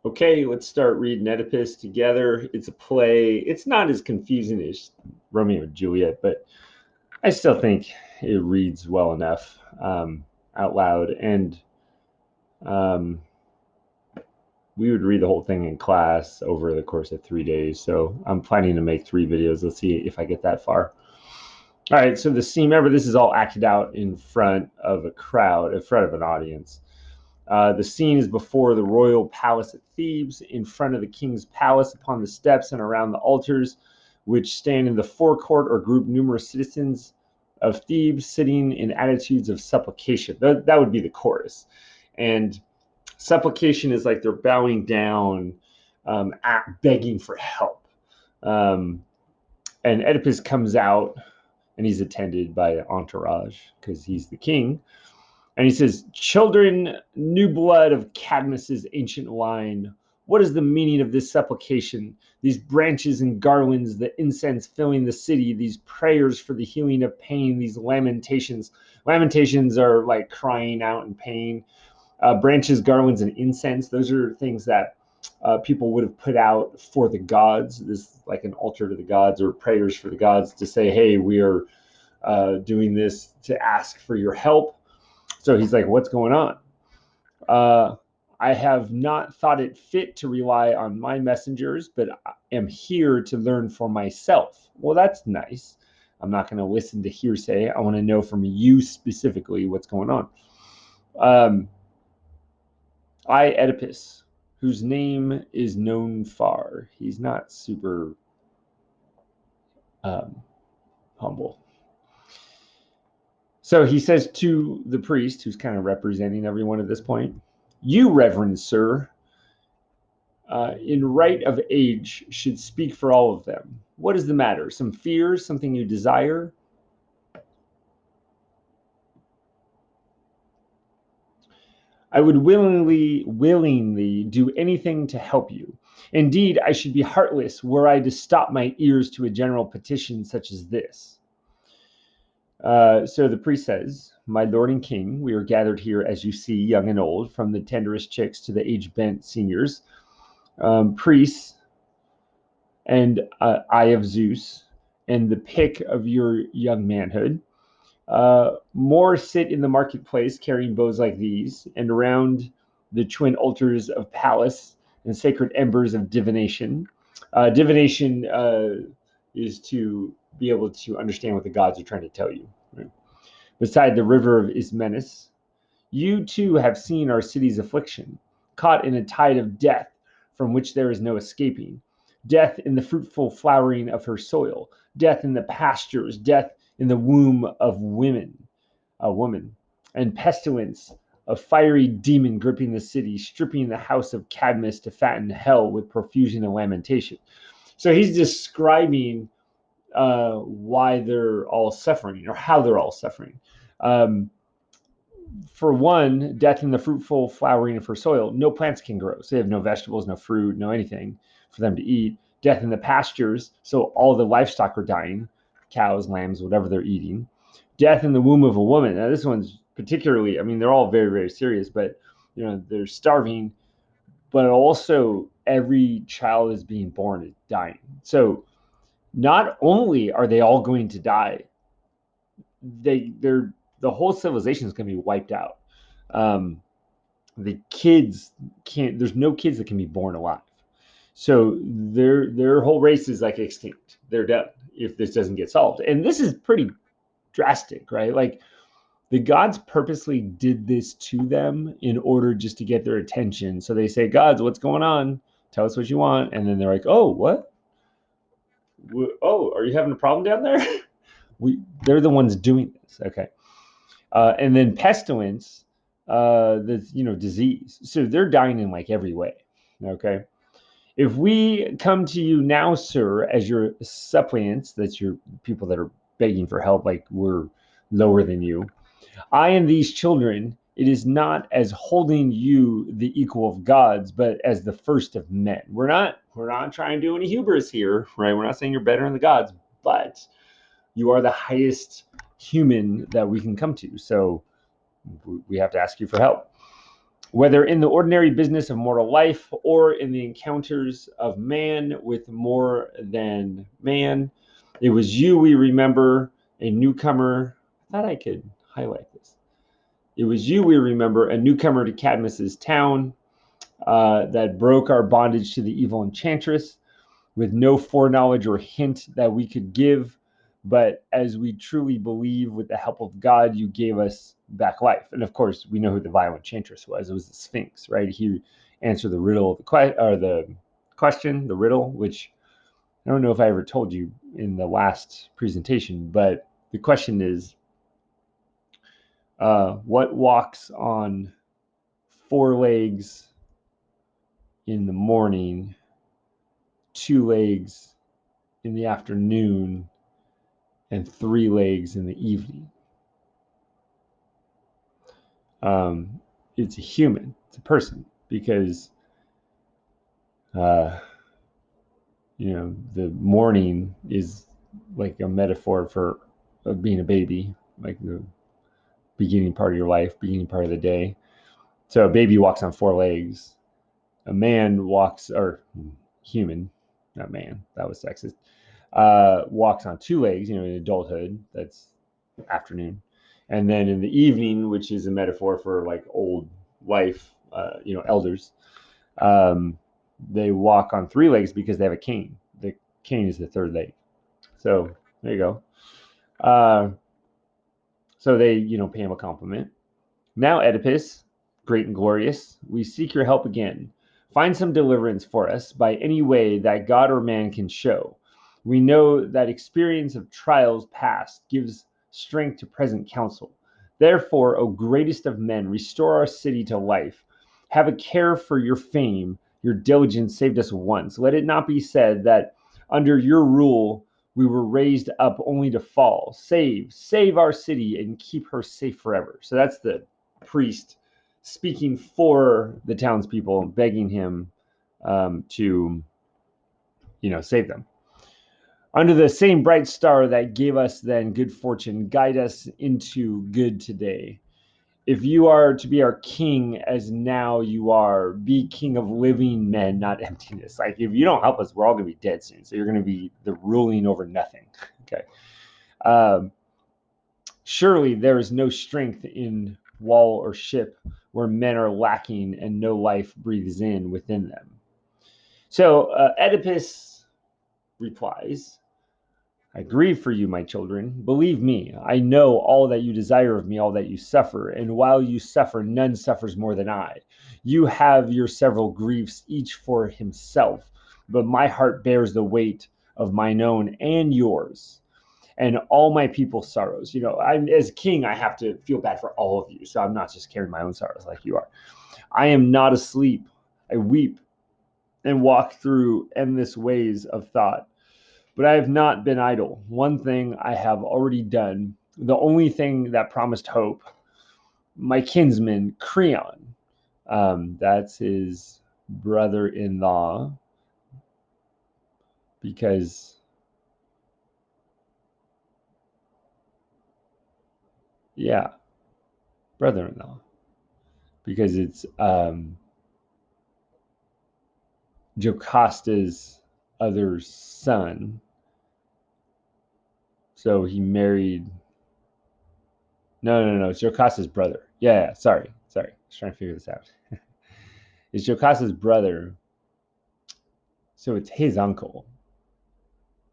Okay, let's start reading Oedipus together. It's a play. It's not as confusing as Romeo and Juliet, but I still think it reads well enough out loud. And um, we would read the whole thing in class over the course of 3 days. So I'm planning to make 3 videos. Let's see if I get that far. All right, so the scene, remember, this is all acted out in front of a crowd, in front of an audience. The scene is before the royal palace at Thebes, in front of the king's palace, upon the steps and around the altars, which stand in the forecourt or group numerous citizens of Thebes sitting in attitudes of supplication. That would be the chorus. And supplication is like they're bowing down, begging for help. And Oedipus comes out, and he's attended by an entourage because he's the king. And he says, "Children, new blood of Cadmus's ancient line, what is the meaning of this supplication? These branches and garlands, the incense filling the city, these prayers for the healing of pain, these lamentations." Lamentations are like crying out in pain. Branches, garlands, and incense, those are things that people would have put out for the gods. This like an altar to the gods or prayers for the gods to say, hey, we are doing this to ask for your help. So he's like, what's going on? I have not thought it fit to rely on my messengers, but I am here to learn for myself. Well, that's nice. I'm not going to listen to hearsay. I want to know from you specifically what's going on. I, Oedipus, whose name is known far. He's not super humble. So he says to the priest, who's kind of representing everyone at this point, "You, reverend sir, in right of age, should speak for all of them. What is the matter? Some fears, something you desire?" "I would willingly do anything to help you. Indeed, I should be heartless were I to stop my ears to a general petition such as this." So the priest says, "My lord and king, we are gathered here, as you see, young and old, from the tenderest chicks to the age-bent seniors, priests, and eye of Zeus, and the pick of your young manhood. More sit in the marketplace carrying bows like these, and around the twin altars of Pallas and sacred embers of divination." Divination is to be able to understand what the gods are trying to tell you. Right? "Beside the river of Ismenus, you too have seen our city's affliction, caught in a tide of death from which there is no escaping. Death in the fruitful flowering of her soil, death in the pastures, death in the womb of a woman, and pestilence, a fiery demon gripping the city, stripping the house of Cadmus to fatten hell with profusion and lamentation." So he's describing why they're all suffering or how they're all suffering. For one, death in the fruitful flowering of her soil. No plants can grow. So they have no vegetables, no fruit, no anything for them to eat. Death in the pastures. So all the livestock are dying, cows, lambs, whatever they're eating. Death in the womb of a woman. Now this one's particularly, I mean, they're all very, very serious, but they're starving, but also every child is being born is dying. So not only are they all going to die, the whole civilization is going to be wiped out. The kids can't. There's no kids that can be born alive. So their whole race is like extinct. They're done if this doesn't get solved. And this is pretty drastic, right? Like the gods purposely did this to them in order just to get their attention. So they say, "Gods, what's going on? Tell us what you want." And then they're like, "Oh, what? Oh, are you having a problem down there?" They're the ones doing this. Okay. And then pestilence, disease. So they're dying in like every way. Okay. "If we come to you now, sir, as your suppliants," that's your people that are begging for help, like we're lower than you, "I and these children, it is not as holding you the equal of gods, but as the first of men." We're not trying to do any hubris here, right? We're not saying you're better than the gods, but you are the highest human that we can come to. So we have to ask you for help. Whether in the ordinary business of mortal life or in the encounters of man with more than man, it was you we remember, a newcomer. I thought I could highlight this. It was you we remember, a newcomer to Cadmus's town, that broke our bondage to the evil enchantress with no foreknowledge or hint that we could give. But as we truly believe, with the help of God, you gave us back life. And of course, we know who the vile enchantress was. It was the Sphinx, right? He answered the riddle of the question, the riddle, which I don't know if I ever told you in the last presentation, but the question is, what walks on four legs in the morning, two legs in the afternoon, and three legs in the evening? It's a human, it's a person, because uh, the morning is like a metaphor for being a baby, like the beginning part of your life, beginning part of the day. So a baby walks on four legs. A man walks, or human, not man, that was sexist, walks on two legs, in adulthood, that's afternoon. And then in the evening, which is a metaphor for like old life, elders, um, they walk on three legs because they have a cane. The cane is the third leg. So there you go. So they, pay him a compliment. Now, Oedipus, great and glorious, we seek your help again. Find some deliverance for us by any way that God or man can show. We know that experience of trials past gives strength to present counsel. Therefore, O greatest of men, restore our city to life. Have a care for your fame. Your diligence saved us once. Let it not be said that under your rule we were raised up only to fall. Save our city and keep her safe forever. So that's the priest speaking for the townspeople, begging him to, save them. Under the same bright star that gave us then good fortune, guide us into good today. If you are to be our king, as now you are, be king of living men, not emptiness. Like, if you don't help us, we're all going to be dead soon. So you're going to be the ruling over nothing. Okay. Surely there is no strength in wall or ship where men are lacking and no life breathes in within them. So Oedipus replies, I grieve for you, my children. Believe me, I know all that you desire of me, all that you suffer. And while you suffer, none suffers more than I. You have your several griefs, each for himself, but my heart bears the weight of mine own and yours, and all my people's sorrows. I'm, as king, I have to feel bad for all of you. So I'm not just carrying my own sorrows like you are. I am not asleep. I weep and walk through endless ways of thought. But I have not been idle. One thing I have already done, the only thing that promised hope. My kinsman, Creon, that's his brother-in-law, because, yeah, brother-in-law, because it's Jocasta's other son. So he married. No. It's Jocasta's brother. Yeah. Sorry. I was trying to figure this out. It's Jocasta's brother. So it's his uncle,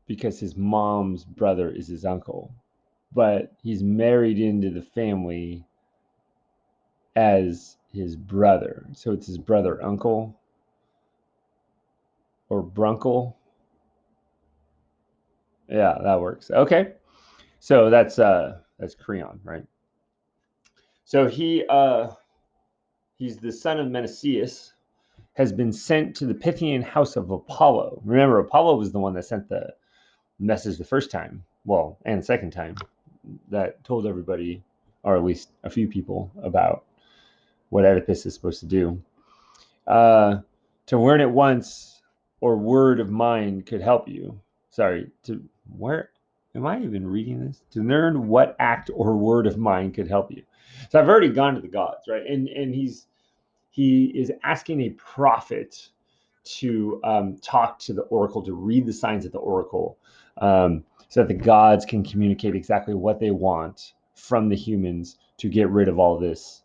because his mom's brother is his uncle. But he's married into the family as his brother. So it's his brother uncle or brunkle. Yeah, that works. Okay. So that's Creon, right? So he's the son of Meneceus, has been sent to the Pythian house of Apollo. Remember, Apollo was the one that sent the message the first time, well, and the second time, that told everybody, or at least a few people, about what Oedipus is supposed to do. To learn at once, or word of mine could help you. Sorry, where am I even reading this? To learn what act or word of mine could help you. So I've already gone to the gods, right? And he is asking a prophet to talk to the oracle, to read the signs of the oracle, so that the gods can communicate exactly what they want from the humans to get rid of all this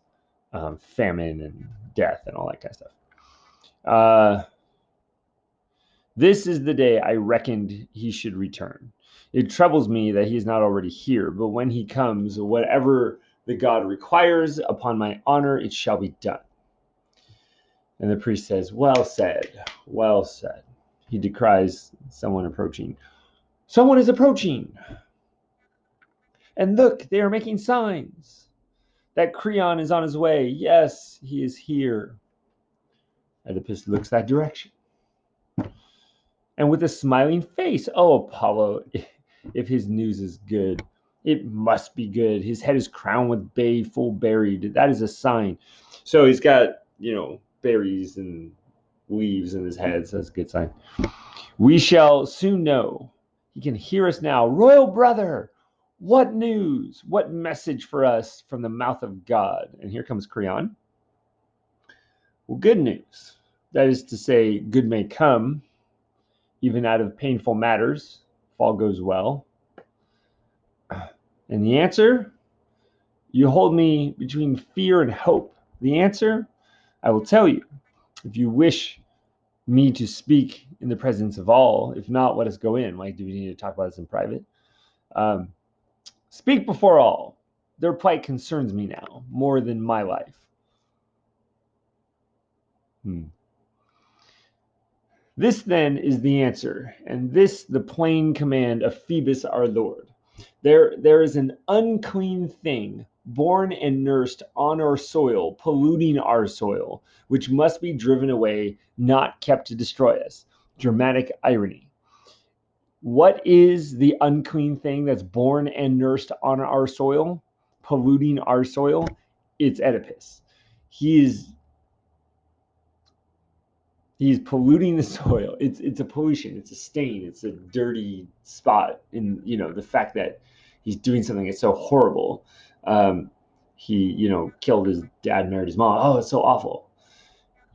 famine and death and all that kind of stuff. This is the day I reckoned he should return. It troubles me that he is not already here, but when he comes, whatever the god requires, upon my honor, it shall be done. And the priest says, well said, well said. He decries someone approaching. Someone is approaching. And look, they are making signs. That Creon is on his way. Yes, he is here. Oedipus looks that direction. And with a smiling face, oh, Apollo, if his news is good, it must be good. His head is crowned with bay full buried. That is a sign. So he's got, berries and leaves in his head. So that's a good sign. We shall soon know. He can hear us now. Royal brother, what news? What message for us from the mouth of God? And here comes Creon. Well, good news. That is to say, good may come, even out of painful matters, if all goes well. And the answer? You hold me between fear and hope. The answer? I will tell you. If you wish me to speak in the presence of all, if not, let us go in. Like, do we need to talk about this in private? Speak before all. Their plight concerns me now more than my life. This then is the answer, and this the plain command of Phoebus our Lord. There is an unclean thing born and nursed on our soil, polluting our soil, which must be driven away, not kept to destroy us. Dramatic irony. What is the unclean thing that's born and nursed on our soil, polluting our soil? It's Oedipus. He's polluting the soil. It's a pollution. It's a stain. It's a dirty spot in the fact that he's doing something that's so horrible. He killed his dad, married his mom. Oh, it's so awful.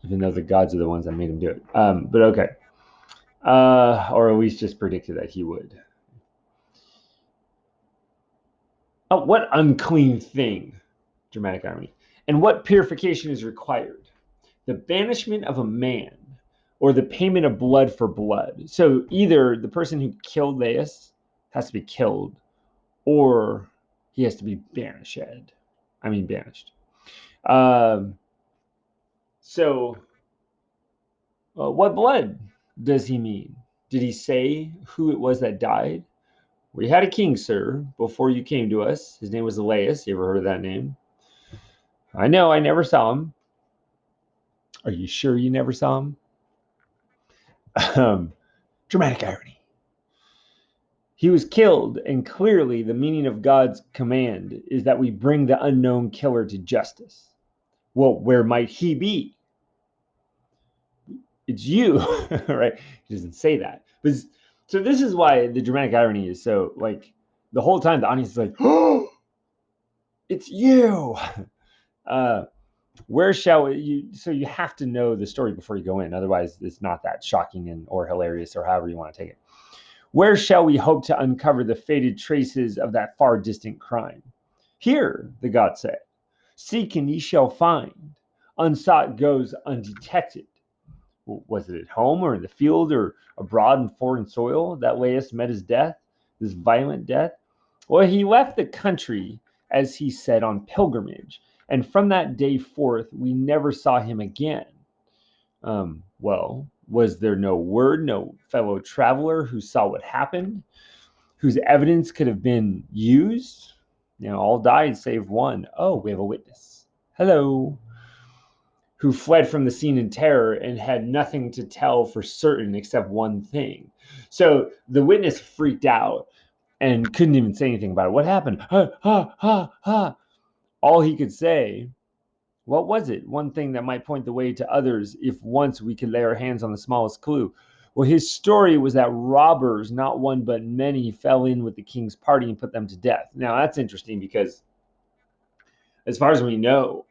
Even though the gods are the ones that made him do it. But okay, or at least just predicted that he would. Oh, what unclean thing! Dramatic irony. And what purification is required? The banishment of a man, or the payment of blood for blood. So either the person who killed Laius has to be killed, or he has to be banished. So what blood does he mean? Did he say who it was that died? We had a king, sir, before you came to us. His name was Laius. You ever heard of that name? I know, I never saw him. Are you sure you never saw him? Dramatic irony. He was killed, and clearly the meaning of God's command is that we bring the unknown killer to justice. Well, where might he be? It's you, right? He doesn't say that. But so this is why the dramatic irony is so, like, the whole time the audience is like, oh, it's you. Where shall you? So you have to know the story before you go in. Otherwise, it's not that shocking or hilarious or however you want to take it. Where shall we hope to uncover the faded traces of that far distant crime? Here, the god said, seek and ye shall find. Unsought goes undetected. Was it at home or in the field or abroad in foreign soil that Laius met his death, this violent death? Well, he left the country, as he said, on pilgrimage, and from that day forth we never saw him again. Well, was there no word, no fellow traveler who saw what happened, whose evidence could have been used? All died save one. Oh, we have a witness. Hello. Who fled from the scene in terror and had nothing to tell for certain except one thing. So the witness freaked out and couldn't even say anything about it. What happened? Ha, ha, ha, ha. All he could say, what was it? One thing that might point the way to others if once we could lay our hands on the smallest clue. Well, his story was that robbers, not one but many, fell in with the king's party and put them to death. Now, that's interesting because as far as we know,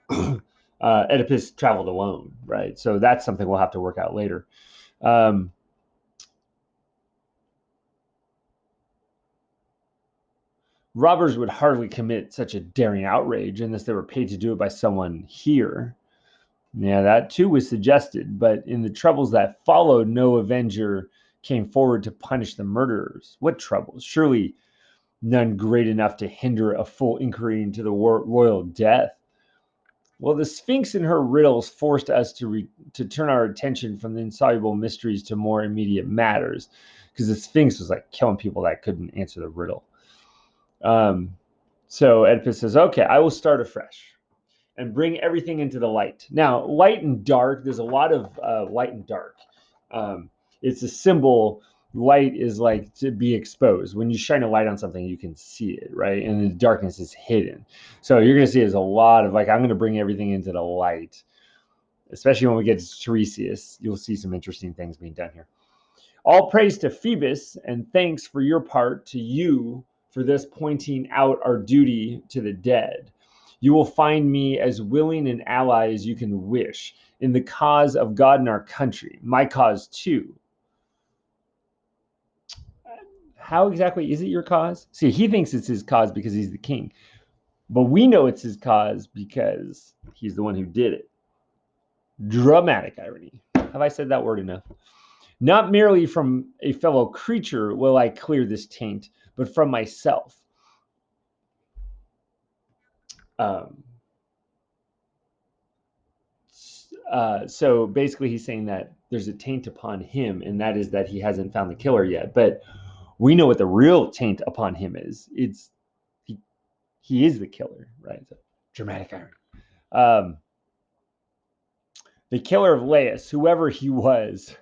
Oedipus traveled alone, right? So that's something we'll have to work out later. Um, Robbers would hardly commit such a daring outrage unless they were paid to do it by someone here. Yeah, that too was suggested, but in the troubles that followed, no avenger came forward to punish the murderers. What troubles? Surely none great enough to hinder a full inquiry into the royal death. Well, the Sphinx and her riddles forced us to turn our attention from the insoluble mysteries to more immediate matters, because the Sphinx was like killing people that couldn't answer the riddle. So Oedipus says, "Okay, I will start afresh and bring everything into the light." Now, light and dark, there's a lot of light and dark. It's a symbol. Light is like to be exposed. When you shine a light on something, you can see it, right? And the darkness is hidden. So you're going to see there's a lot of like, I'm going to bring everything into the light, especially when we get to Tiresias. You'll see some interesting things being done here. All praise to Phoebus, and thanks for your part to you for this pointing out our duty to the dead. You will find me as willing an ally as you can wish in the cause of God and our country, my cause too. How exactly is it your cause? See, he thinks it's his cause because he's the king, but we know it's his cause because he's the one who did it. Dramatic irony. Have I said that word enough? Not merely from a fellow creature will I clear this taint, but from myself. Um, so basically, he's saying that there's a taint upon him, and that is that he hasn't found the killer yet. But we know what the real taint upon him is. It's he is the killer, right? So, dramatic irony. Um, the killer of Laius, whoever he was,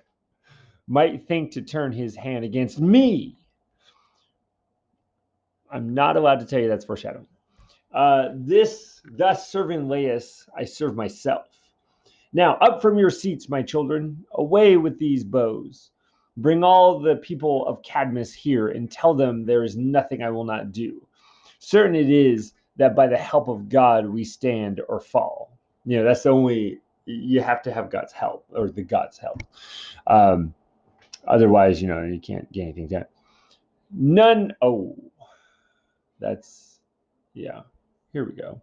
might think to turn his hand against me. I'm not allowed to tell you that's foreshadowing. Thus serving Laius, I serve myself. Now, up from your seats, my children, away with these bows. Bring all the people of Cadmus here and tell them there is nothing I will not do. Certain it is that by the help of God we stand or fall. You know, that's the only, you have to have God's help, or the God's help. Otherwise, you know, you can't get anything done. None, oh, that's, yeah, here we go.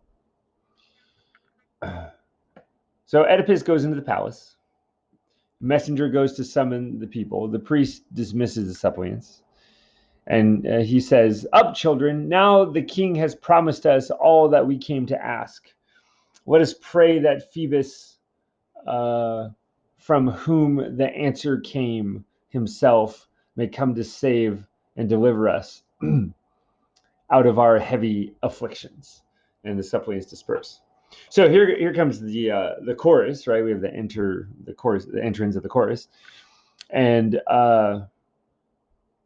So Oedipus goes into the palace. Messenger goes to summon the people. The priest dismisses the suppliants. And he says, "Up, children, now the king has promised us all that we came to ask. Let us pray that Phoebus, from whom the answer came himself, may come to save and deliver us out of our heavy afflictions." And the suppliants disperse. So here comes the chorus, right? We have the entrance of the chorus, and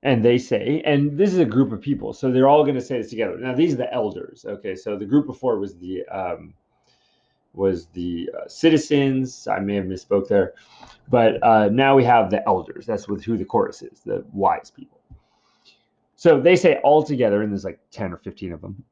they say, and this is a group of people, so they're all going to say this together. Now these are the elders. Okay, so the group before was the citizens. I may have misspoke there, but now we have the elders. That's with who the chorus is, the wise people. So they say all together, and there's like 10 or 15 of them.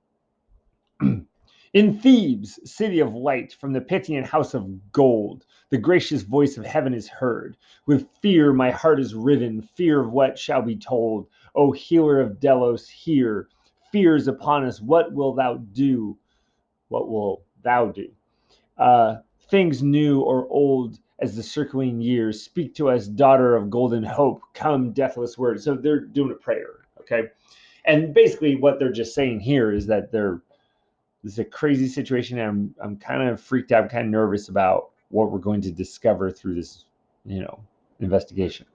In Thebes, city of light, from the Pythian house of gold, the gracious voice of heaven is heard. With fear my heart is riven, fear of what shall be told. O healer of Delos, hear. Fear is upon us. What will thou do? What will thou do? Things new or old as the circling years, speak to us, daughter of golden hope. Come, deathless word. So they're doing a prayer, okay? And basically what they're just saying here is that this is a crazy situation, and I'm kind of freaked out. I'm kind of nervous about what we're going to discover through this, investigation.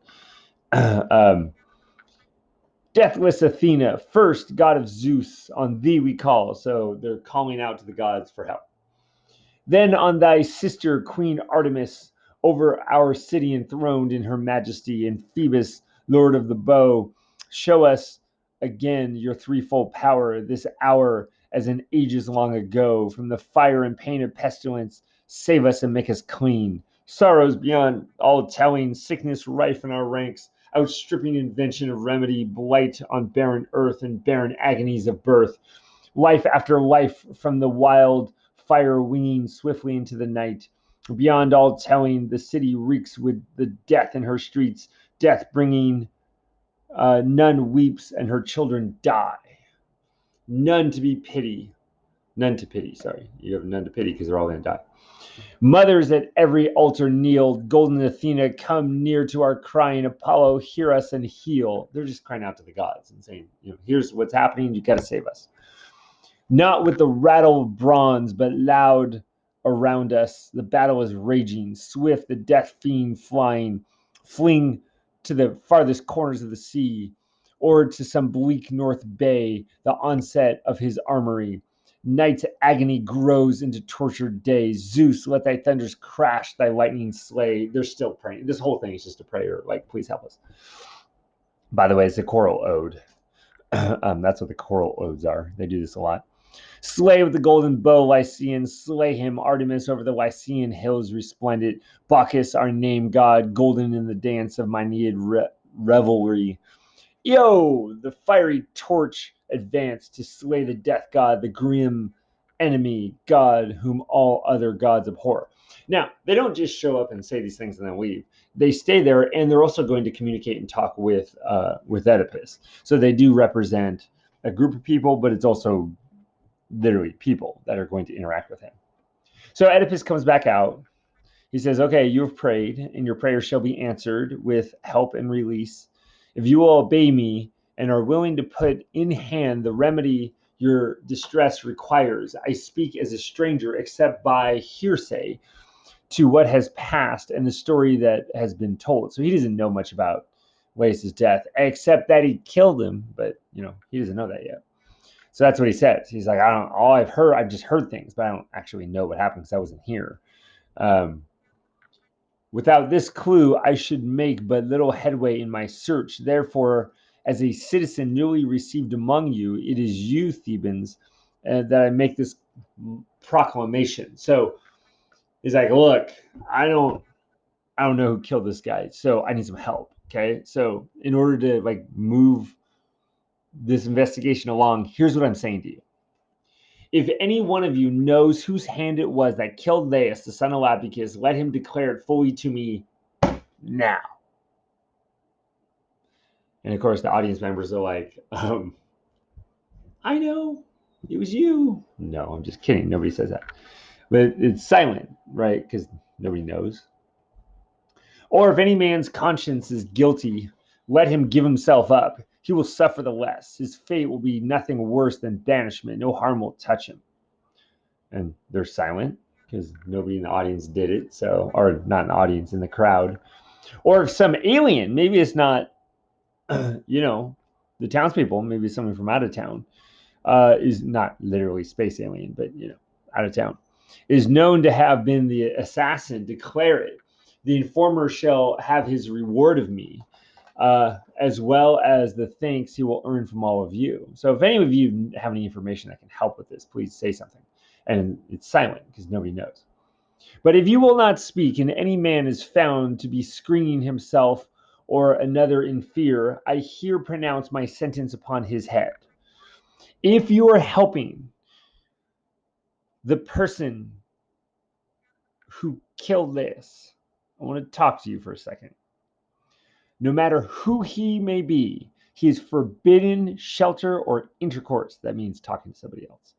Deathless Athena, first god of Zeus, on thee we call. So they're calling out to the gods for help. Then on thy sister, Queen Artemis, over our city enthroned in her majesty, and Phoebus, lord of the bow, show us again your threefold power this hour as in ages long ago. From the fire and pain of pestilence, save us and make us clean. Sorrows beyond all telling, sickness rife in our ranks, outstripping invention of remedy, blight on barren earth and barren agonies of birth. Life after life from the wild fire winging swiftly into the night. Beyond all telling, the city reeks with the death in her streets, death bringing. None weeps, and her children die. None to be pity. None to pity, sorry. You have none to pity because they're all going to die. Mothers at every altar kneel. Golden Athena, come near to our crying. Apollo, hear us and heal. They're just crying out to the gods and saying, here's what's happening. You got to save us. Not with the rattle of bronze, but loud around us. The battle is raging. Swift, the death fiend flying. Fling to the farthest corners of the sea, or to some bleak north bay, the onset of his armory. Night's agony grows into tortured day. Zeus, let thy thunders crash, thy lightning slay. They're still praying. This whole thing is just a prayer, like, please help us. By the way, it's a choral ode. That's what the choral odes are. They do this a lot. Slay with the golden bow, Lycian, slay him, Artemis over the Lycian hills resplendent, Bacchus, our name god, golden in the dance of Maenaeid revelry. Yo, the fiery torch advanced to slay the death god, the grim enemy god whom all other gods abhor. Now, they don't just show up and say these things and then leave. They stay there, and they're also going to communicate and talk with Oedipus. So they do represent a group of people, but it's also literally people that are going to interact with him. So Oedipus comes back out. He says, okay, you have prayed, and your prayer shall be answered with help and release. If you will obey me and are willing to put in hand the remedy your distress requires, I speak as a stranger, except by hearsay, to what has passed and the story that has been told. So he doesn't know much about Laius' death, except that he killed him, but he doesn't know that yet. So that's what he says. He's like, I've just heard things, but I don't actually know what happened because I wasn't here. Without this clue, I should make but little headway in my search. Therefore, as a citizen newly received among you, it is you, Thebans, that I make this proclamation. So he's like, look, I don't know who killed this guy, so I need some help. Okay, so in order to move this investigation along, here's what I'm saying to you. If any one of you knows whose hand it was that killed Laius, the son of Labicus, let him declare it fully to me now. And of course, the audience members are like, I know, it was you. No, I'm just kidding. Nobody says that. But it's silent, right? Because nobody knows. Or if any man's conscience is guilty, let him give himself up. He will suffer the less. His fate will be nothing worse than banishment. No harm will touch him. And they're silent because nobody in the audience did it. So, or not in the audience, in the crowd. Or if some alien, maybe it's not, the townspeople, maybe someone from out of town, is not literally space alien, but, out of town, is known to have been the assassin, declare it. The informer shall have his reward of me, as well as the thanks he will earn from all of you. So if any of you have any information that can help with this, please say something. And it's silent because nobody knows. But if you will not speak, and any man is found to be screening himself or another in fear, I here pronounce my sentence upon his head. If you are helping the person who killed this, I want to talk to you for a second. No matter who he may be, he is forbidden shelter or intercourse. That means talking to somebody else.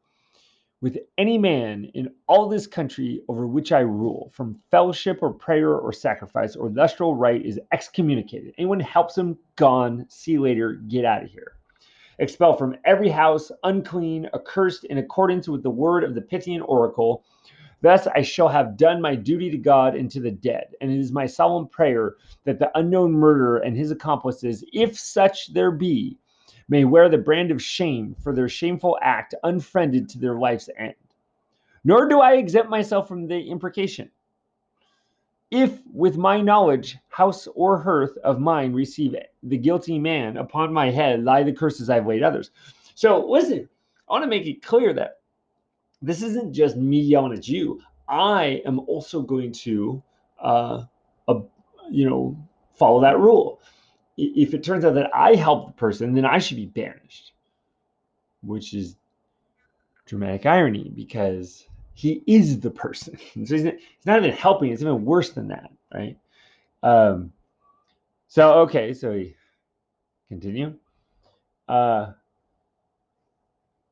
With any man in all this country over which I rule, from fellowship or prayer or sacrifice or lustral rite is excommunicated. Anyone helps him, gone. See you later. Get out of here. Expel from every house, unclean, accursed in accordance with the word of the Pythian oracle. Thus I shall have done my duty to God and to the dead. And it is my solemn prayer that the unknown murderer and his accomplices, if such there be, may wear the brand of shame for their shameful act, unfriended to their life's end. Nor do I exempt myself from the imprecation. If with my knowledge, house or hearth of mine receive the guilty man, upon my head lie the curses I've laid others. So listen, I want to make it clear that this isn't just me yelling at you. I am also going to, follow that rule. If it turns out that I help the person, then I should be banished, which is dramatic irony because He is the person. So he's not even helping. It's even worse than that, right? Um, so we continue. Uh,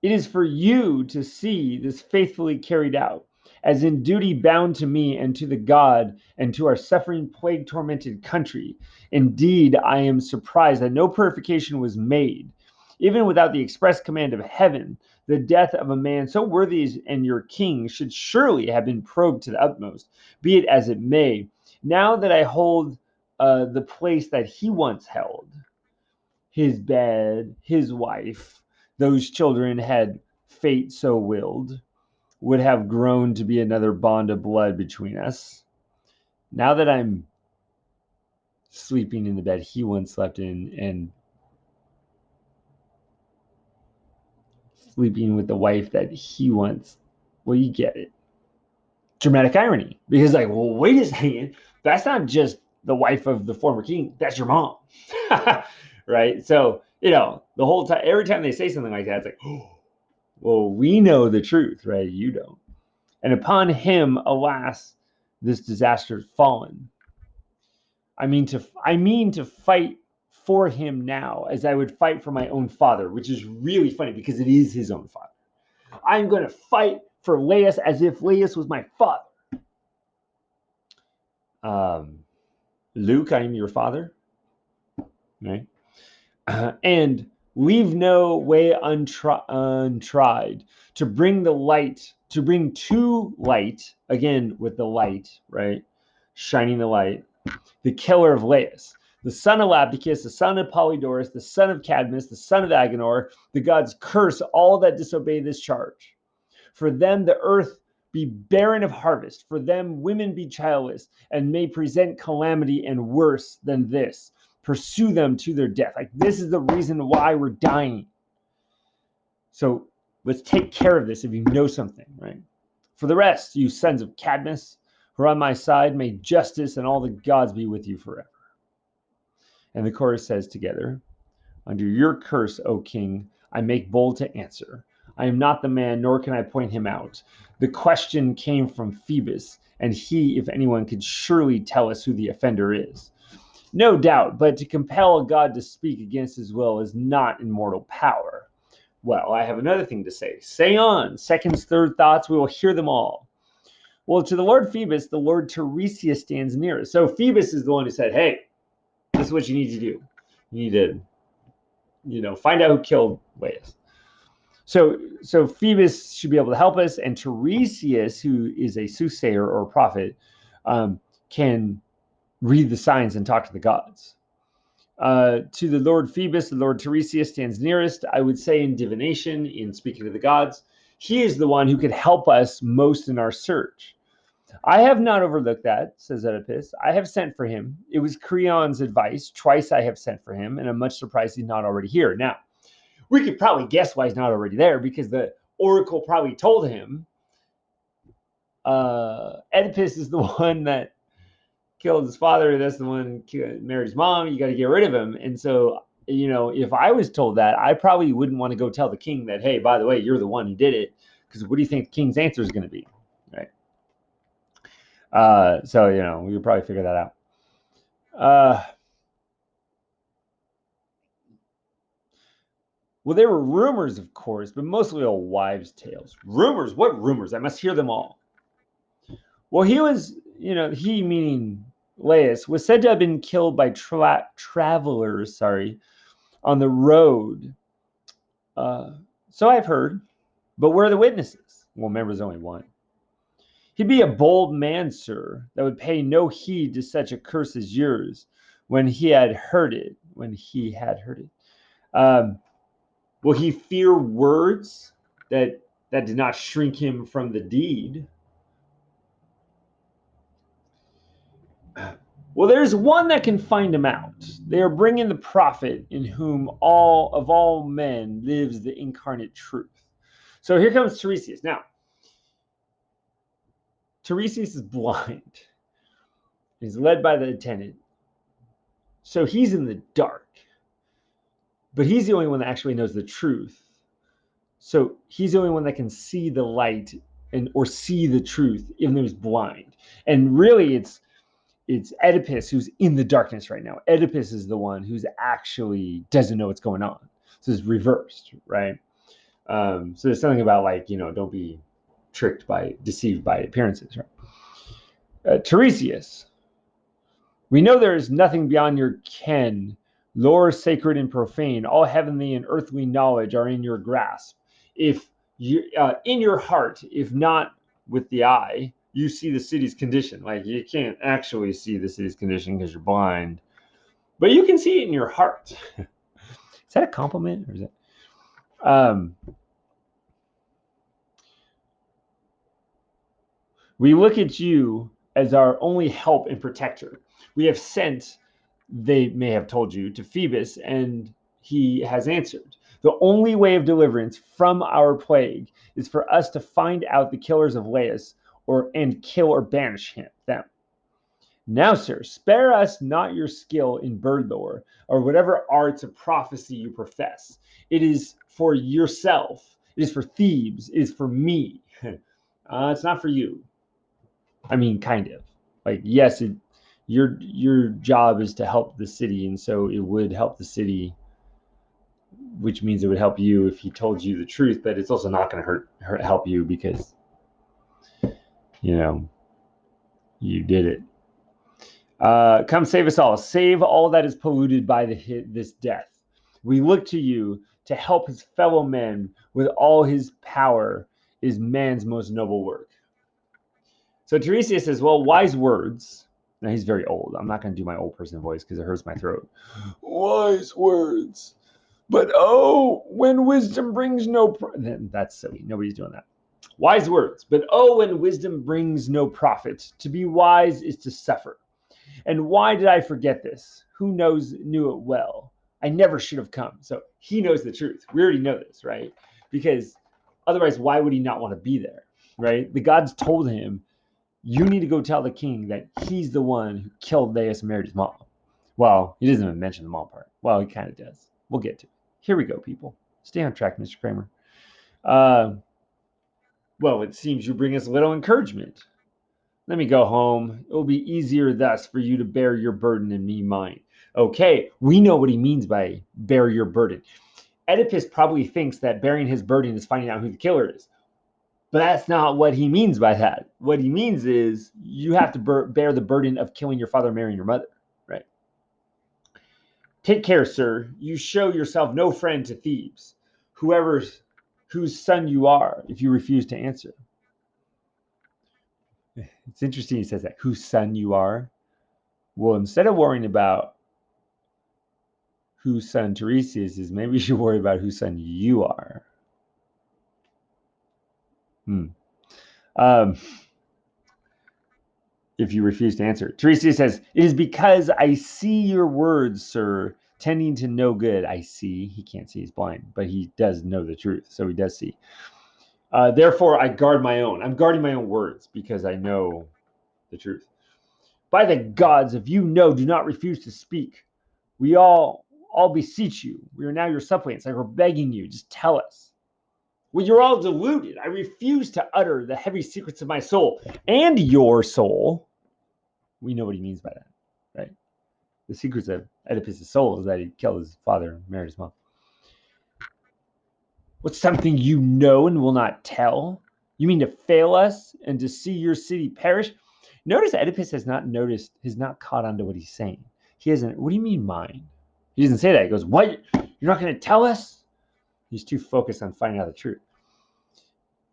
It is for you to see this faithfully carried out, as in duty bound to me and to the God and to our suffering, plague tormented country. Indeed, I am surprised that no purification was made, even without the express command of heaven. The death of a man so worthy and your king should surely have been probed to the utmost, be it as it may. Now that I hold the place that he once held, his bed, his wife, those children had fate so willed, would have grown to be another bond of blood between us. Now that I'm sleeping in the bed he once slept in and sleeping with the wife that he once, well, you get it. Dramatic irony. Because, like, well, wait a second. That's not just the wife of the former king, that's your mom. Right? So, the whole time, every time they say something like that, it's like, oh, well, we know the truth, right? You don't. And upon him, alas, this disaster has fallen. I mean to fight for him now as I would fight for my own father, which is really funny because it is his own father. I'm going to fight for Laius as if Laius was my father. Luke, I am your father. Right? And leave no way untried to bring to light, again with the light, right? Shining the light, the killer of Laius, the son of Labdacus, the son of Polydorus, the son of Cadmus, the son of Agenor. The gods curse all that disobey this charge. For them the earth be barren of harvest, for them women be childless, and may present calamity and worse than this. Pursue them to their death. Like, this is the reason why we're dying. So let's take care of this if you know something, right? For the rest, you sons of Cadmus, who are on my side, may justice and all the gods be with you forever. And the chorus says together, under your curse, O king, I make bold to answer. I am not the man, nor can I point him out. The question came from Phoebus, and he, if anyone, could surely tell us who the offender is. No doubt, but to compel a god to speak against his will is not in mortal power. Well, I have another thing to say. Say on. Seconds, third thoughts, we will hear them all. Well, to the Lord Phoebus, the Lord Tiresias stands nearest. So Phoebus is the one who said, hey, this is what you need to do. You need to, find out who killed Laius. So Phoebus should be able to help us, and Tiresias, who is a soothsayer or a prophet, can read the signs and talk to the gods. To the Lord Phoebus, the Lord Tiresias stands nearest, I would say, in divination, in speaking to the gods. He is the one who could help us most in our search. I have not overlooked that, says Oedipus. I have sent for him. It was Creon's advice. Twice I have sent for him, and I'm much surprised he's not already here. Now, we could probably guess why he's not already there, because the oracle probably told him Oedipus is the one that killed his father. That's the one who married his mom. You got to get rid of him. And so, if I was told that, I probably wouldn't want to go tell the king that, hey, by the way, you're the one who did it. Because what do you think the king's answer is going to be? Right. So, we could probably figure that out. Well, there were rumors, of course, but mostly all wives' tales. Rumors? What rumors? I must hear them all. Well, he was, he meaning Laius, was said to have been killed by travelers, on the road. So I've heard. But where are the witnesses? Well, remember, there's only one. He'd be a bold man, sir, that would pay no heed to such a curse as yours when he had heard it. Will he fear words that did not shrink him from the deed? Well, there's one that can find him out. They are bringing the prophet in whom all men lives the incarnate truth. So here comes Tiresias. Now, Tiresias is blind. He's led by the attendant. So he's in the dark. But he's the only one that actually knows the truth. So he's the only one that can see the light and or see the truth, even though he's blind. And really, it's Oedipus who's in the darkness right now. Oedipus is the one who's actually doesn't know what's going on. So it's reversed, right? So there's something about like, don't be deceived by appearances, right? Tiresias, we know there is nothing beyond your ken. Lore sacred and profane, all heavenly and earthly knowledge are in your grasp. If you, in your heart, if not with the eye, you see the city's condition. Like you can't actually see the city's condition because you're blind, but you can see it in your heart. Is that a compliment or is it? We look at you as our only help and protector. We have sent, they may have told you, to Phoebus, and he has answered. The only way of deliverance from our plague is for us to find out the killers of Laius, and kill or banish them. Now, sir, spare us not your skill in bird lore or whatever arts of prophecy you profess. It is for yourself. It is for Thebes. It is for me. It's not for you. I mean, kind of. Like, yes, your job is to help the city, and so it would help the city, which means it would help you if he told you the truth. But it's also not going to help you because you did it. Come save us all. Save all that is polluted by this death. We look to you to help his fellow men with all his power is man's most noble work. So Tiresias says, well, wise words. Now he's very old. I'm not going to do my old person voice because it hurts my throat. Wise words. But when wisdom brings no... That's silly. Nobody's doing that. Wise words. But when wisdom brings no profit. To be wise is to suffer. And why did I forget this? Who knew it well? I never should have come. So he knows the truth. We already know this, right? Because otherwise, why would he not want to be there, right? The gods told him, you need to go tell the king that he's the one who killed Laius and married his mom. Well, he doesn't even mention the mom part. Well, he kind of does. We'll get to it. Here we go, people. Stay on track, Mr. Kramer. Well, it seems you bring us little encouragement. Let me go home. It will be easier thus for you to bear your burden and me mine. Okay, we know what he means by bear your burden. Oedipus probably thinks that bearing his burden is finding out who the killer is. But that's not what he means by that. What he means is you have to bear the burden of killing your father, marrying your mother, right? Take care, sir. You show yourself no friend to Thebes, whose son you are, if you refuse to answer. It's interesting he says that, whose son you are. Well, instead of worrying about whose son Tiresias is, maybe you should worry about whose son you are. If you refuse to answer. Tiresias says, it is because I see your words, sir, tending to no good. I see. He can't see, he's blind, but he does know the truth, so he does see. Therefore, I guard my own. I'm guarding my own words because I know the truth. By the gods, if you know, do not refuse to speak. We all beseech you. We are now your suppliants. Like we're begging you. Just tell us. Well, you're all deluded. I refuse to utter the heavy secrets of my soul and your soul. We know what he means by that, right? The secrets of Oedipus' soul is that he killed his father and married his mom. What's something you know and will not tell? You mean to fail us and to see your city perish? Notice Oedipus has not caught on to what he's saying. He hasn't, what do you mean mine? He doesn't say that. He goes, what? You're not going to tell us? He's too focused on finding out the truth.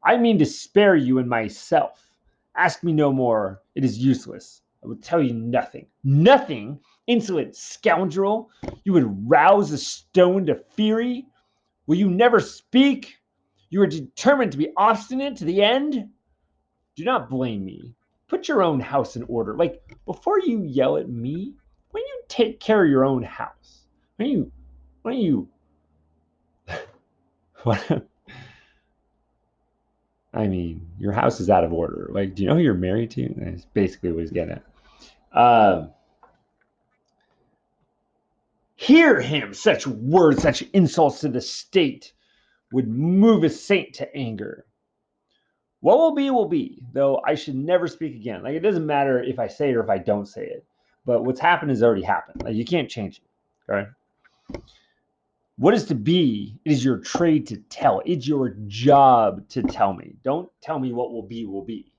I mean to spare you and myself. Ask me no more. It is useless. I will tell you nothing. Nothing? Insolent scoundrel. You would rouse a stone to fury? Will you never speak? You are determined to be obstinate to the end? Do not blame me. Put your own house in order. Like, before you yell at me, why don't you take care of your own house? Why don't you what? I mean, your house is out of order. Like, do you know who you're married to? That's basically what he's getting at. Hear him! Such words, such insults to the state would move a saint to anger. What will be, though I should never speak again. Like, it doesn't matter if I say it or if I don't say it. But what's happened has already happened. Like, you can't change it. Okay? What is to be, it is your trade to tell. It's your job to tell me. Don't tell me what will be will be.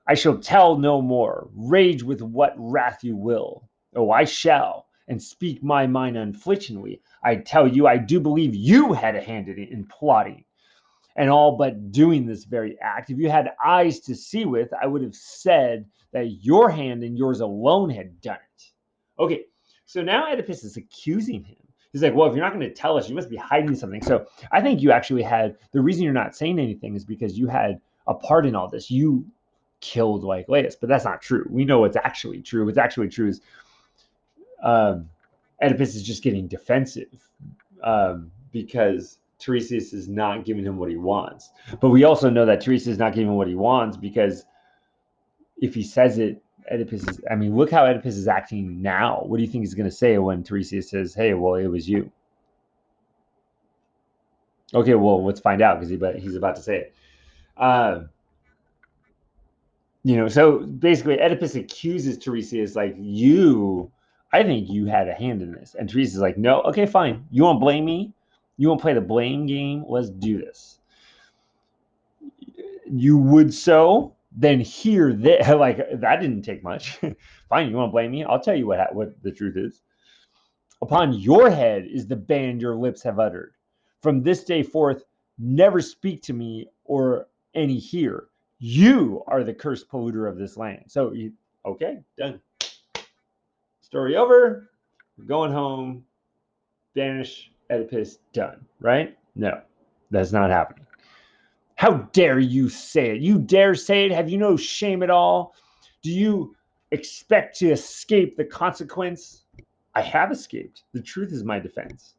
I shall tell no more. Rage with what wrath you will. Oh, I shall, and speak my mind unflinchingly. I tell you, I do believe you had a hand in plotting and all but doing this very act. If you had eyes to see with, I would have said that your hand and yours alone had done it. Okay, so now Oedipus is accusing him. He's like, well, if you're not going to tell us, you must be hiding something. So I think you actually had, the reason you're not saying anything is because you had a part in all this. You killed like Laius, but that's not true. We know what's actually true. What's actually true is Oedipus is just getting defensive because Tiresias is not giving him what he wants. But we also know that Tiresias is not giving him what he wants because if he says it, Oedipus is, I mean, look how Oedipus is acting now. What do you think he's going to say when Tiresias says, hey, well, it was you? Okay, well, let's find out because he's about to say it. So basically Oedipus accuses Tiresias like, I think you had a hand in this. And Tiresias is like, no, okay, fine. You want to blame me? You want to play the blame game? Let's do this. You would so, then hear that. Like, that didn't take much. Fine, you want to blame me? I'll tell you what the truth is. Upon your head is the ban your lips have uttered. From this day forth, never speak to me or any here. You are the cursed polluter of this land. So, okay, done. Story over. We're going home. Banish Oedipus, done. Right? No, that's not happening. How dare you say it? You dare say it? Have you no shame at all? Do you expect to escape the consequence? I have escaped. The truth is my defense.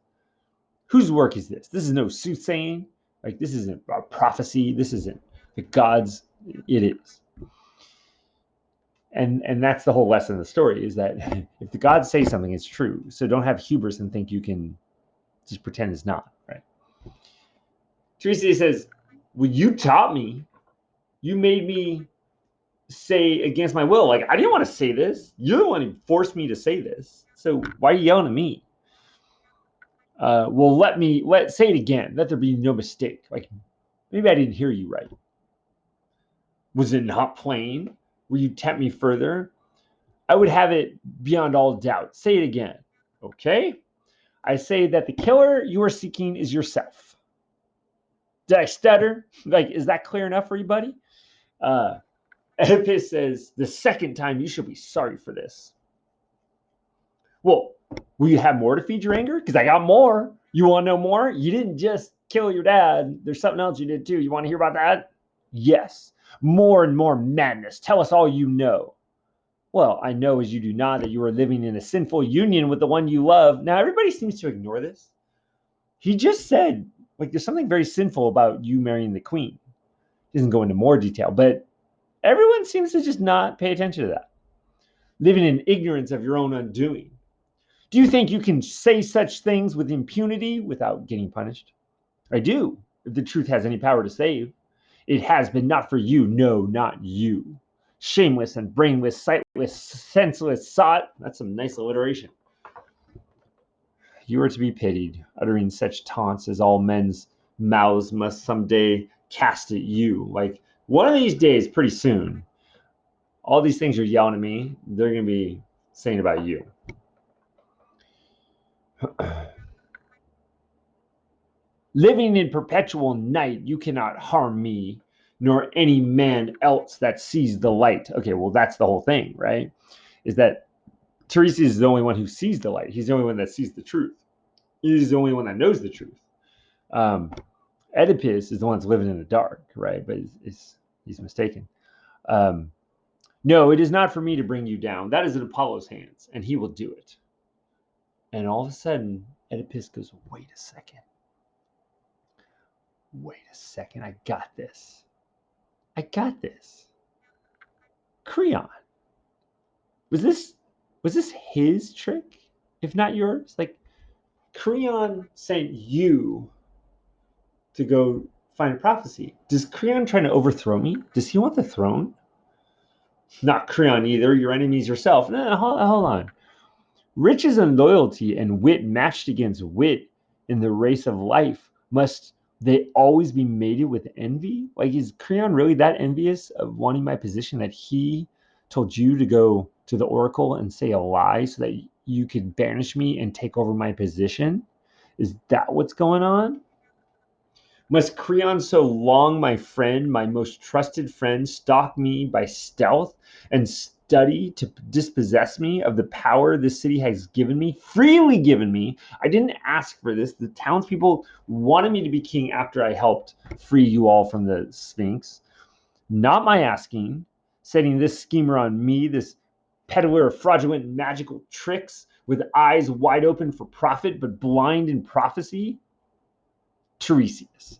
Whose work is this? This is no soothsaying. Like, this isn't a prophecy. This isn't the gods. It is. And that's the whole lesson of the story, is that if the gods say something, it's true. So don't have hubris and think you can just pretend it's not, right? Tiresias says, well, you taught me. You made me say against my will. Like, I didn't want to say this. You're the one who forced me to say this. So why are you yelling at me? Well, let's say it again. Let there be no mistake. Like, maybe I didn't hear you right. Was it not plain? Will you tempt me further? I would have it beyond all doubt. Say it again. Okay? I say that the killer you are seeking is yourself. Did I stutter? Like, is that clear enough for you, buddy? Oedipus says, the second time you shall be sorry for this. Well, will you have more to feed your anger? Because I got more. You want to know more? You didn't just kill your dad. There's something else you did too. You want to hear about that? Yes. More and more madness. Tell us all you know. Well, I know as you do not that you are living in a sinful union with the one you love. Now, everybody seems to ignore this. He just said, like, there's something very sinful about you marrying the queen. He doesn't go into more detail, but everyone seems to just not pay attention to that. Living in ignorance of your own undoing. Do you think you can say such things with impunity without getting punished? I do, if the truth has any power to save. It has been not for you, no, not you. Shameless and brainless, sightless, senseless, sot. That's some nice alliteration. You are to be pitied, uttering such taunts as all men's mouths must someday cast at you. Like, one of these days, pretty soon, all these things you're yelling at me, they're going to be saying about you. Living in perpetual night, you cannot harm me, nor any man else that sees the light. Okay, well, that's the whole thing, right? Is that Tiresias is the only one who sees the light. He's the only one that sees the truth. He's the only one that knows the truth. Oedipus is the one that's living in the dark, right? But he's mistaken. No, it is not for me to bring you down. That is in Apollo's hands, and he will do it. And all of a sudden, Oedipus goes, wait a second. Wait a second. I got this. I got this. Creon. Was this his trick, if not yours? Like, Creon sent you to go find prophecy. Does Creon trying to overthrow me? Does he want the throne? Not Creon either. Your enemies yourself. No, hold on. Riches and loyalty and wit matched against wit in the race of life, must they always be mated with envy? Like, is Creon really that envious of wanting my position that he told you to go to the oracle and say a lie so that you could banish me and take over my position? Is that what's going on? Must Creon so long, my friend, my most trusted friend, stalk me by stealth and study to dispossess me of the power this city has given me, freely given me? I didn't ask for this. The townspeople wanted me to be king after I helped free you all from the Sphinx. Not my asking, setting this schemer on me, this peddler of fraudulent magical tricks with eyes wide open for profit but blind in prophecy. Tiresias,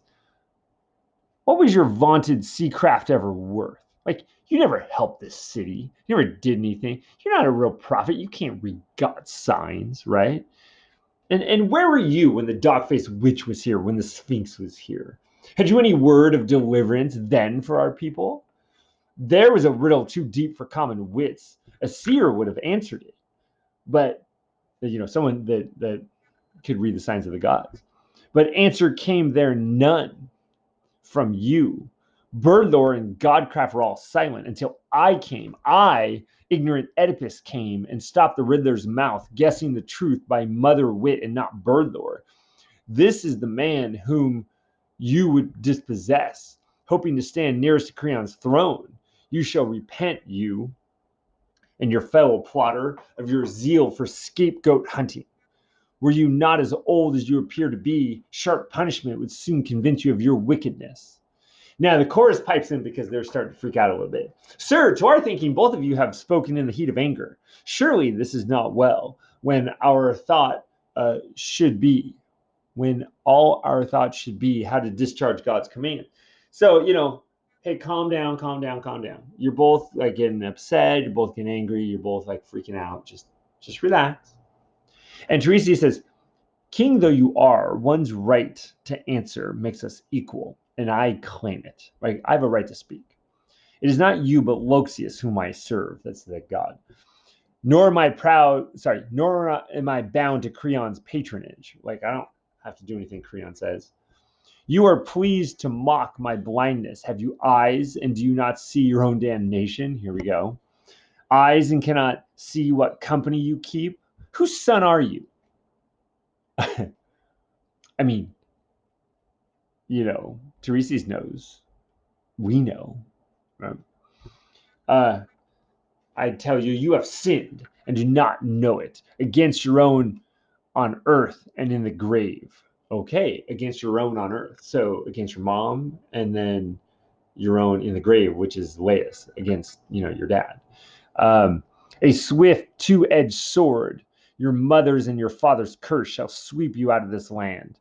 what was your vaunted seacraft ever worth? Like, you never helped this city. You never did anything. You're not a real prophet. You can't read God's signs, right? And where were you when the dog-faced witch was here, when the Sphinx was here? Had you any word of deliverance then for our people? There was a riddle too deep for common wits. A seer would have answered it. But, someone that could read the signs of the gods. But answer came there none from you. Birdlore and Godcraft were all silent until I came. I, ignorant Oedipus, came and stopped the Riddler's mouth, guessing the truth by mother wit and not Birdlore. This is the man whom you would dispossess, hoping to stand nearest to Creon's throne. You shall repent, you and your fellow plotter, of your zeal for scapegoat hunting. Were you not as old as you appear to be, sharp punishment would soon convince you of your wickedness. Now, the chorus pipes in because they're starting to freak out a little bit. Sir, to our thinking, both of you have spoken in the heat of anger. Surely this is not well, when our thought should be, when all our thoughts should be how to discharge God's command. So, hey, calm down, calm down, calm down. You're both like getting upset. You're both getting angry. You're both like freaking out. Just relax. And Tiresias says, king though you are, one's right to answer makes us equal, and I claim it. Right? I have a right to speak. It is not you, but Loxias whom I serve. That's the god. Nor am I bound to Creon's patronage. Like, I don't have to do anything Creon says. You are pleased to mock my blindness. Have you eyes, and do you not see your own damnation? Here we go. Eyes and cannot see what company you keep? Whose son are you? I mean, Tiresias knows. We know. Right? I tell you, you have sinned and do not know it against your own on earth and in the grave. Okay, against your own on earth. So against your mom, and then your own in the grave, which is Laius, against, your dad. A swift two-edged sword, your mother's and your father's curse shall sweep you out of this land.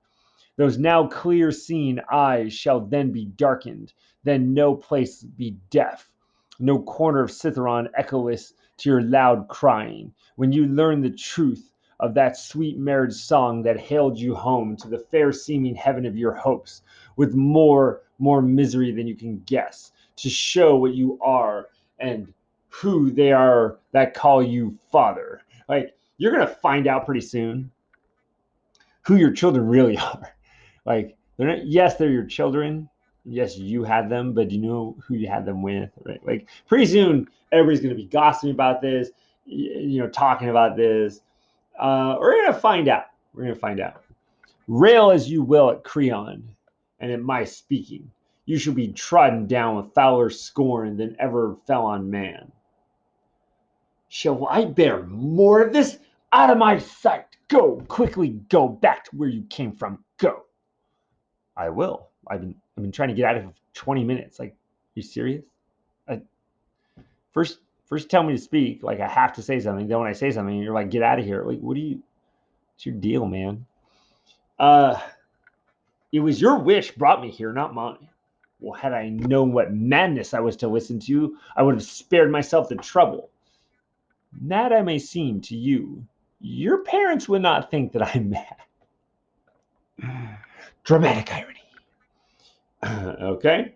Those now clear seeing eyes shall then be darkened, then no place be deaf, no corner of Citharon echoless to your loud crying. When you learn the truth of that sweet marriage song that hailed you home to the fair seeming heaven of your hopes, with more misery than you can guess, to show what you are and who they are that call you father. Like, you're gonna find out pretty soon who your children really are. Like, they're not, yes, they're your children. Yes, you had them, but do you know who you had them with, right? Like, pretty soon, everybody's going to be gossiping about this, talking about this. We're going to find out. We're going to find out. Rail as you will at Creon and at my speaking, you shall be trodden down with fouler scorn than ever fell on man. Shall I bear more of this? Out of my sight. Go, quickly go back to where you came from. Go. I will. I've been trying to get out of here for 20 minutes. Like, you serious? I, first tell me to speak. Like, I have to say something. Then when I say something, you're like, get out of here. Like, what's your deal, man? It was your wish brought me here, not mine. Well, had I known what madness I was to listen to, I would have spared myself the trouble. Mad I may seem to you, your parents would not think that I'm mad. Dramatic irony. Okay.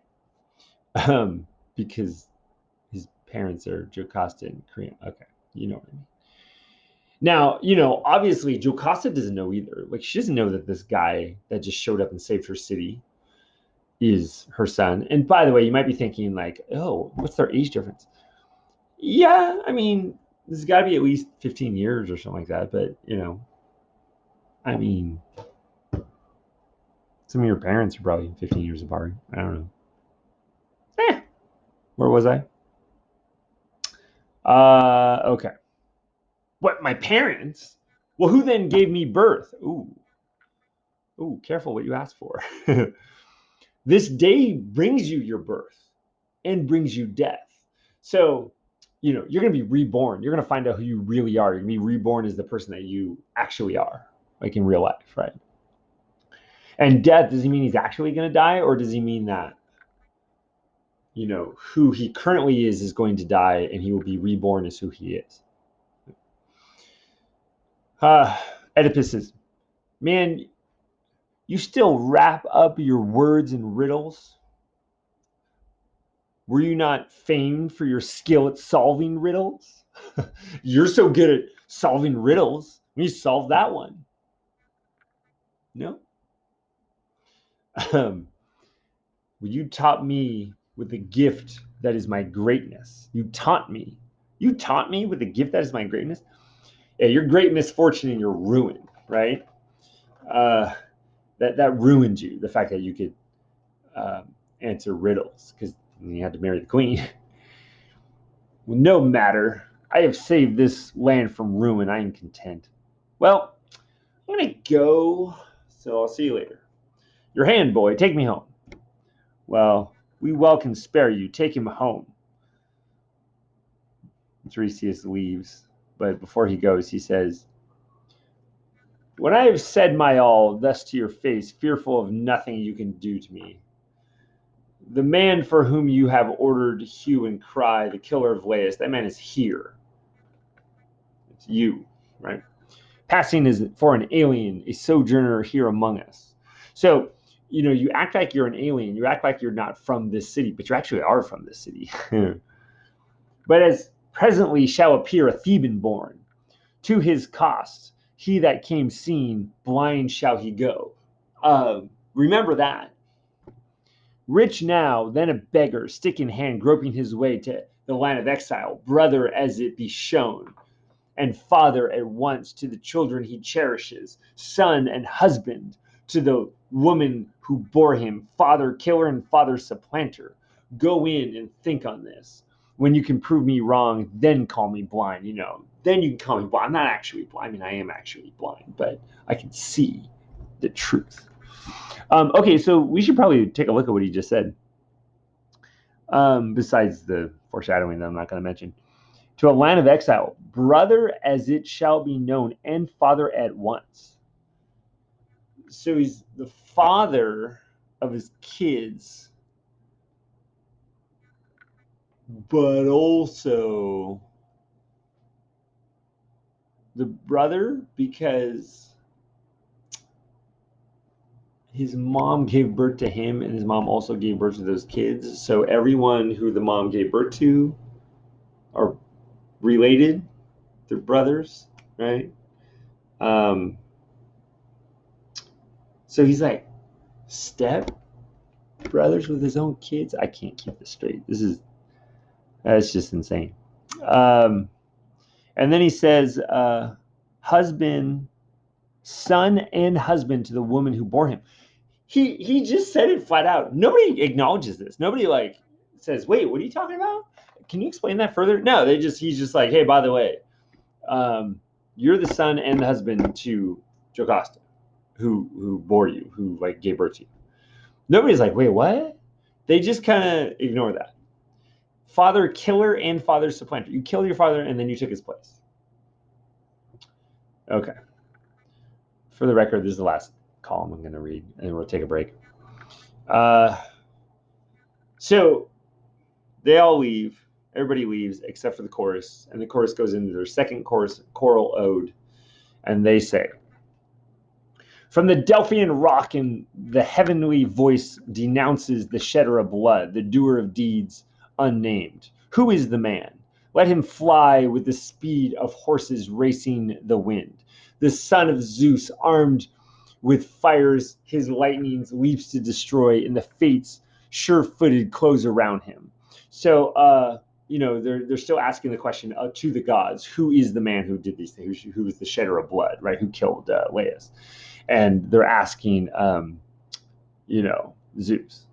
Because his parents are Jocasta and Korean. Okay, you know what I mean. Now, obviously Jocasta doesn't know either. Like she doesn't know that this guy that just showed up and saved her city is her son. And by the way, you might be thinking like, oh, what's their age difference? Yeah, I mean, this has got to be at least 15 years or something like that. But I mean, some of your parents are probably 15 years apart. I don't know. Where was I? Okay. What, my parents? Well, who then gave me birth? Ooh, careful what you ask for. This day brings you your birth and brings you death. So, you're going to be reborn. You're going to find out who you really are. You're going to be reborn as the person that you actually are, like in real life, right? And death, does he mean he's actually going to die, or does he mean that, who he currently is going to die and he will be reborn as who he is? Uh, Oedipus says, man, you still wrap up your words in riddles? Were you not famed for your skill at solving riddles? You're so good at solving riddles. We solved that one. No? Well, you taught me with the gift that is my greatness. You taught me. You taught me with the gift that is my greatness. Yeah, your great misfortune and your ruin, right? Uh, that ruined you. The fact that you could answer riddles because you had to marry the queen. Well, no matter. I have saved this land from ruin. I am content. Well, I'm gonna go. So I'll see you later. Your hand, boy. Take me home. Well, we well can spare you. Take him home. Tiresias leaves, but before he goes, he says, when I have said my all thus to your face, fearful of nothing you can do to me, the man for whom you have ordered hue and cry, the killer of Laius, that man is here. It's you, right? Passing is for an alien, a sojourner here among us. So, you act like you're an alien. You act like you're not from this city, but you actually are from this city. But as presently shall appear a Theban born, to his cost, he that came seen, blind shall he go. Remember that. Rich now, then a beggar, stick in hand, groping his way to the land of exile, brother as it be shown, and father at once to the children he cherishes, son and husband to the woman who bore him, father killer and father supplanter. Go in and think on this. When you can prove me wrong, then call me blind. Then you can call me blind. I'm not actually blind. I mean, I am actually blind, but I can see the truth. Okay, so we should probably take a look at what he just said. Besides the foreshadowing that I'm not going to mention. To a land of exile, brother as it shall be known, and father at once. So he's the father of his kids, but also the brother because his mom gave birth to him and his mom also gave birth to those kids. So everyone who the mom gave birth to are related. They're brothers, right? Um, so he's like step brothers with his own kids. I can't keep this straight. That's just insane. Um, and then he says, husband, son, and husband to the woman who bore him. He just said it flat out. Nobody acknowledges this. Nobody like says, "Wait, what are you talking about? Can you explain that further?" No, he's just like, "Hey, by the way, you're the son and the husband to Jocasta, who bore you, who like gave birth to you." Nobody's like, "Wait, what?" They just kind of ignore that. Father killer and father supplanter. You killed your father and then you took his place. Okay. For the record, this is the last column I'm going to read, and then we'll take a break. Uh, so they all leave. Everybody leaves except for the chorus, and the chorus goes into their second chorus choral ode, and they say, From the Delphian rock, and the heavenly voice denounces the shedder of blood, the doer of deeds unnamed. Who is the man? Let him fly with the speed of horses racing the wind. The son of Zeus, armed with fires, his lightnings leaps to destroy, and the fates sure-footed close around him. So, they're still asking the question to the gods: who is the man who did these things? Who was the shedder of blood, right? Who killed Laius? And they're asking, Zeus.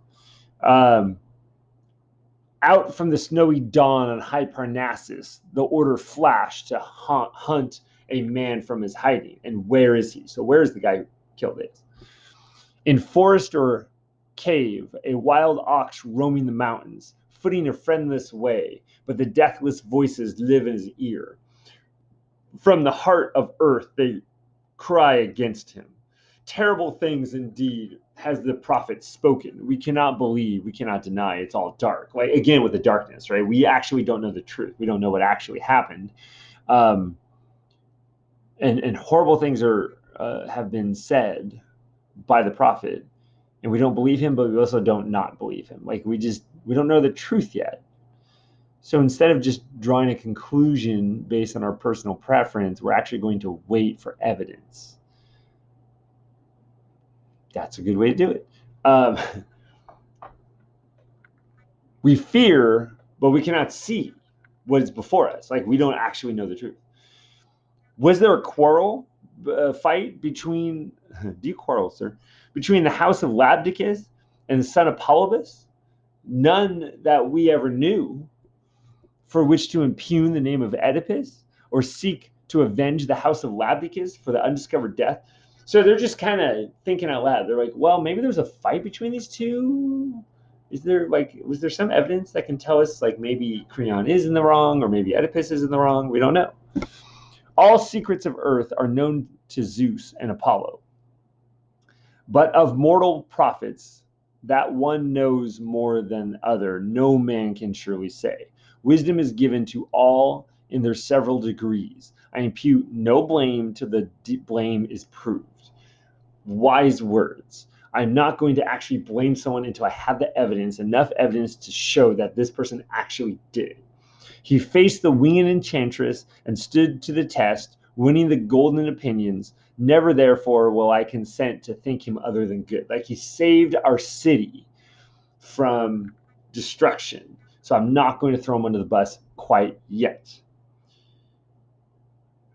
Out from the snowy dawn on high Parnassus, the order flashed to hunt a man from his hiding. And where is he? So where is the guy who killed Laius? In forest or cave, a wild ox roaming the mountains, footing a friendless way, but the deathless voices live in his ear. From the heart of earth they cry against him. Terrible things indeed has the prophet spoken. We cannot believe, we cannot deny. It's all dark. Like, again, with the darkness, right? We actually don't know the truth. We don't know what actually happened. And horrible things have been said by the prophet, and we don't believe him, but we also don't not believe him. Like, we don't know the truth yet. So instead of just drawing a conclusion based on our personal preference, we're actually going to wait for evidence. That's a good way to do it. We fear, but we cannot see what is before us. Like, we don't actually know the truth. Was there a fight between, do you quarrel, sir, between the house of Labdacus and the son of Polybus? None that we ever knew, for which to impugn the name of Oedipus, or seek to avenge the house of Labdacus for the undiscovered death. So they're just kind of thinking out loud. They're like, well, maybe there's a fight between these two. Was there some evidence that can tell us, like, maybe Creon is in the wrong, or maybe Oedipus is in the wrong? We don't know. All secrets of earth are known to Zeus and Apollo, but of mortal prophets, that one knows more than other, no man can surely say. Wisdom is given to all in their several degrees. I impute no blame till the blame is proved. Wise words. I'm not going to actually blame someone until I have the evidence, enough evidence to show that this person actually did. He faced the winged enchantress and stood to the test, winning the golden opinions. Never, therefore, will I consent to think him other than good. Like, he saved our city from destruction. So I'm not going to throw him under the bus quite yet.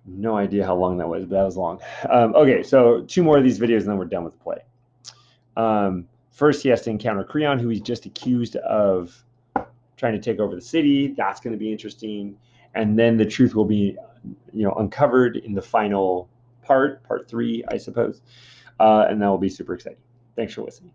No idea how long that was, but that was long. Okay, so 2 more of these videos, and then we're done with the play. First, he has to encounter Creon, who he's just accused of trying to take over the city. That's going to be interesting. And then the truth will be, uncovered in the final part 3, I suppose. And that will be super exciting. Thanks for listening.